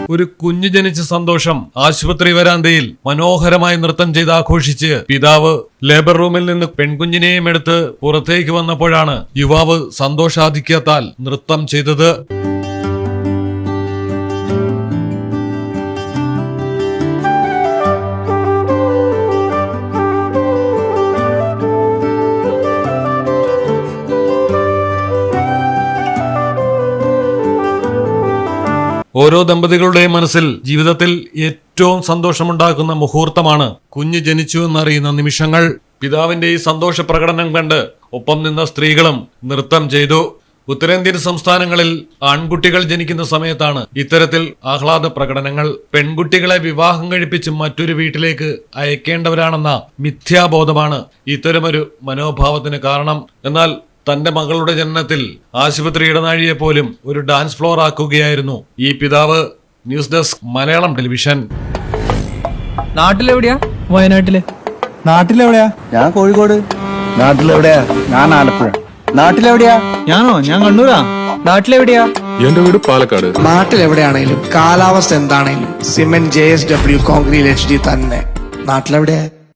ഒരു കുഞ്ഞു ജനിച്ച സന്തോഷം ആശുപത്രി വരാന്തയിൽ മനോഹരമായി നൃത്തം ചെയ്ത് ആഘോഷിച്ച് പിതാവ് ലേബർ റൂമിൽ നിന്ന് പെൺകുഞ്ഞിനെയും എടുത്ത് പുറത്തേക്ക് വന്നപ്പോഴാണ് യുവാവ് സന്തോഷാധിക്യത്താൽ നൃത്തം ചെയ്തത്. ഓരോ ദമ്പതികളുടെയും മനസ്സിൽ ജീവിതത്തിൽ ഏറ്റവും സന്തോഷമുണ്ടാക്കുന്ന മുഹൂർത്തമാണ് കുഞ്ഞ് ജനിച്ചു എന്നറിയുന്ന നിമിഷങ്ങൾ. പിതാവിന്റെ ഈ സന്തോഷ പ്രകടനം കണ്ട് ഒപ്പം നിന്ന സ്ത്രീകളും നൃത്തം ചെയ്തു. ഉത്തരേന്ത്യൻ സംസ്ഥാനങ്ങളിൽ ആൺകുട്ടികൾ ജനിക്കുന്ന സമയത്താണ് ഇത്തരത്തിൽ ആഹ്ലാദ പ്രകടനങ്ങൾ. പെൺകുട്ടികളെ വിവാഹം കഴിപ്പിച്ച് മറ്റൊരു വീട്ടിലേക്ക് അയക്കേണ്ടവരാണെന്ന മിഥ്യാബോധമാണ് ഇത്തരമൊരു മനോഭാവത്തിന് കാരണം. എന്നാൽ തന്റെ മകളുടെ ജനനത്തിൽ ആശുപത്രി ഇടനാഴിയെ പോലും ഒരു ഡാൻസ് ഫ്ലോർ ആക്കുകയായിരുന്നു ഈ പിതാവ്. News desk Malayalam television. നാട്ടിലെവിടെയാ? വയനാട്ടില്. നാട്ടിലെവിടെയാ? ഞാൻ കോഴിക്കോട്. നാട്ടിലെവിടെയാ? ഞാൻ ആലപ്പുഴ. നാട്ടിലെവിടെയാ? ഞാനോ? ഞാൻ കണ്ണൂരാ. നാട്ടിലെവിടെയാ? എന്റെ വീട് പാലക്കാട്. നാട്ടിലെവിടെയാണേലും കാലാവസ്ഥ എന്താണേലും സിമെന്റ് JSW കോൺക്രീറ്റ് HD തന്നെ. നാട്ടിലെവിടെയാ?